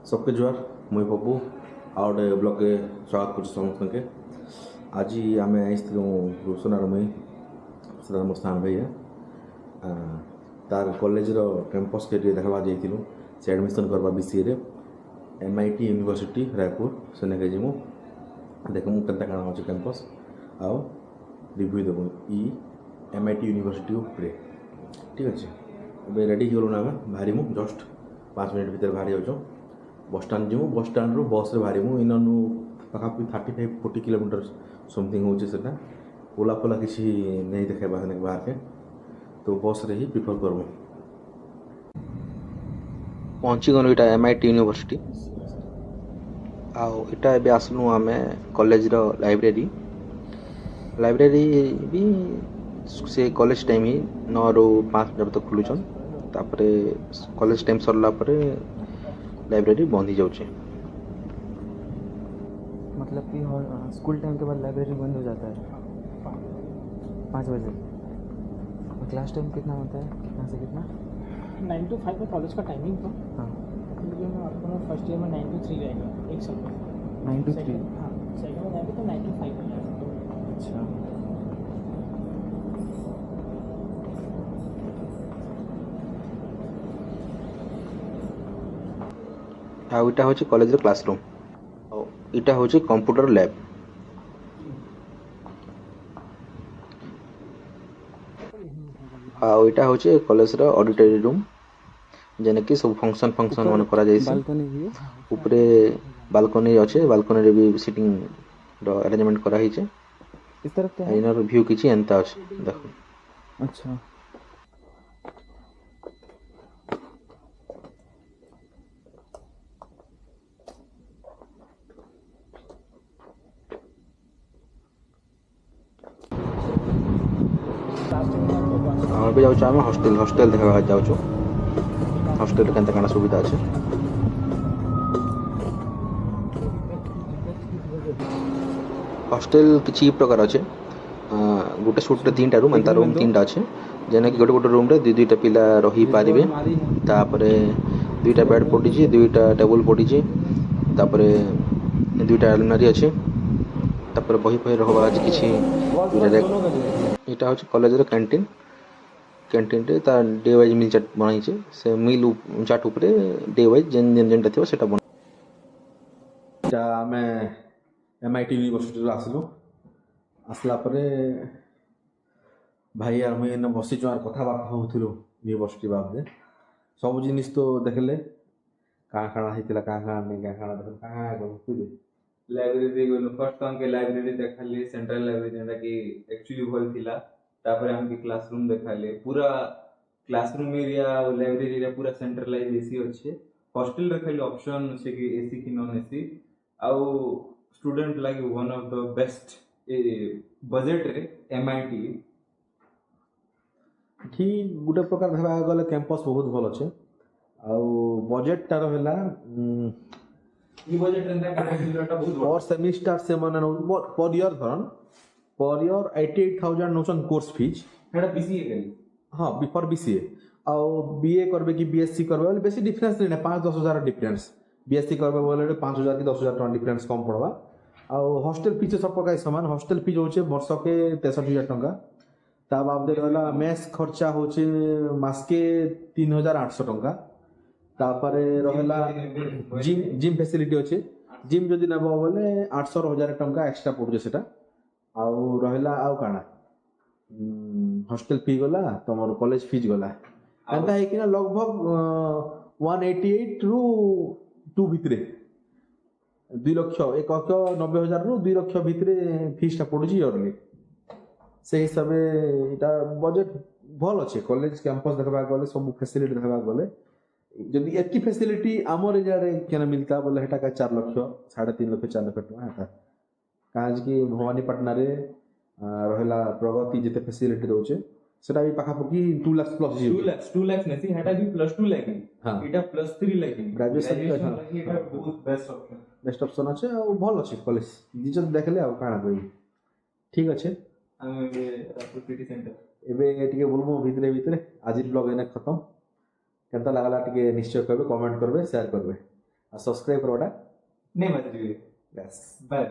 सबके जुआर मुई पप्पू आउ गोटे ब्लग के स्वागत कर समस्त के आज आम आईलु रोशनार मुई से मोर स्थान भाई है तार कॉलेज कैंपस के देखा जाइलु से एडमिशन करवा बीसीए रे MIT यूनिवर्सिटी रायपुर सेने जीमु देखमु केनता काଣା होचे कैंपस आउ रिव्यू देबु ई MIT यूनिवर्सिटी उपरे ठीक अच्छे ए रेडी हो गलु आम बाहरी मु जस्ट 5 मिनट भीतर बाहरी जाऊँ बस स्टाण जीवु बस स्टाण रू बस रे बाहर इनू पाखापाखि 35-40 किलोमीटर समथिंग होता ओला फोला किसी नहीं देखे बाहर के तो बस रे ही प्रिफर करबो पहुँची गलु इटा MIT यूनिवर्सिटी आउ इटा एबे आसनु आमे कॉलेज रो लाइब्रेरी भी से कॉलेज टाइम ही 9 ରୁ 5 बजे तक खुलुछन तापरे कॉलेज टाइम सरला परे लाइब्रेरी बंद ही जाऊँ मतलब कि स्कूल टाइम के बाद लाइब्रेरी बंद हो जाता है 5 बजे। और क्लास टाइम कितना होता है, कितना से कितना? 9 to 5 में कॉलेज का टाइमिंग तो हाँ आपको फर्स्ट ईयर में 9 to 3 रहेगा एक साल में 9 to 3। हाँ सेकंड में जाएंगे तो 9 to 5 हो जाएगा। अच्छा आउ इटा होची कॉलेज क्लासरूम आउ इटा होची कंप्यूटर लैब आउ इटा होची कॉलेज रो ऑडिटरी रूम जेने कि सब फंक्शन मन करा जायसी बालकनी भी है। ऊपरे बालकनी अच्छे बालकनी रे भी सिटिंग रो अरेंजमेंट करा हिचे इस तरफ क्या है? इनर व्यू किछि एंता अछि देखो अच्छा अभी जाऊँ आम हॉस्टेल देखा जाऊँ हॉस्टेल केनता काଣା सुविधा अच्छे हॉस्टेल किसी प्रकार अच्छे गोटे सुट रे 3टा रूम एंता रूम 3टा अच्छे जेने कि गोटे रूम रे दुईटा पिला रही पारिबे तापरे 2टा बेड पड़ी 2टा टेबल पड़ी तापरे 2टा अलमारी अच्छे तापरे बही फही रखबा आज किछि इटा होची कॉलेज रो कैंटीन रे ता डे वाइज मिल चाट बनाई छे से मिल चाट ऊपर डे वाइज जेन जेनटा थियो सेटा बन जा मैं MIT यूनिवर्सिटी आसलु आसला परे भाई यार मुझे बसी आर कथबार्ता होलु यूनिवर्सिटी बाबदे सब जिनिस तो देखले काँ काଣା होता काँ नहीं काँ देख कहाँ बुझे लाइब्रेरी गलु फर्स्ट टाइम के लाइब्रेरी देखली सेंट्रल लाइब्रेरी जेंटा कि एक्चुअली भल थिला तापर हम के क्लासरूम देखले पूरा क्लासरूम एरिया और लाइब्रेरी एरिया पूरा सेंट्रलाइज एसी अच्छे हॉस्टल रे खाली ऑप्शन से कि एसी कि नॉन एसी आउ स्टूडेंट लागी one of the best budget रे MIT ठीक गोटे प्रकार देखा गले कैंपस बहुत भल अच्छे आउ बजेट टार है ई बजेट रे बहुत पर सेमिस्टर से मन पर ईयर धरन पर ईयर 88,000 नोशन कोर्स फीस हेडा बीसीए करी हाँ फॉर BCA आउ BA करबे कि BSc करबे बोले बेसी डिफरेंस नहीं 5-10 हजार डिफरेंस BSc करबे बोले 5,000 कि 10,000 टका डिफरेंस कम पड़वा आउ हॉस्टल फीस सब प्रकार समान हॉस्टल फीस होचे वर्ष के 63,000 टका ता बाबदे रहला मेस खर्चा होचे मास के 3,800 टका तापरे रहला जिम फैसिलिटी अच्छे जिम जदि नेब बोले 800-1,000 टका एक्स्ट्रा पड़ुचे सेटा आउ रहला आउ काଣା हॉस्टल फी गला तुम कॉलेज फीस गला एंता है कि ना लगभग 188 रु 2 भितरे 2 लाख 1,90,000 रु 2 लाख भितरे फीसटा पड़ुची इयरली से हिसाब इटा बजेट भल अच्छे कॉलेज कैंपस देखा गले सब फैसिलिटी देखा गले जदि एति फैसिलिटी आमर एरिया रे केना मिलता बोले हेटा का 4 लाख 3.5 लाख 4 लाख टका हेता काज कि भवानीपाटना रे रहला प्रगति जेते फैसिलिटी रोचे सेटा भी पाखापाखि 2 लाख प्लस 2 लाख नहीं हेटा भी +2 लाख हाँ एटा +3 लाख ग्रेजुएशन लागी एटा बहुत बेस्ट ऑप्शन अच्छे और भल अच्छे कॉलेज जिज देखले आ काଣା कहि ठीक अच्छे हम रायपुर सिटी सेंटर एबे टिके बोलबो भीतरे आज ब्लॉग एने खत्म केनता लागला टिके निश्चय करबे कमेंट करबे शेयर करबे ଆଉ ସବସ୍କ୍ରାଇବ୍ କରବାଟା नहीं मत जी ବାସ୍ बाय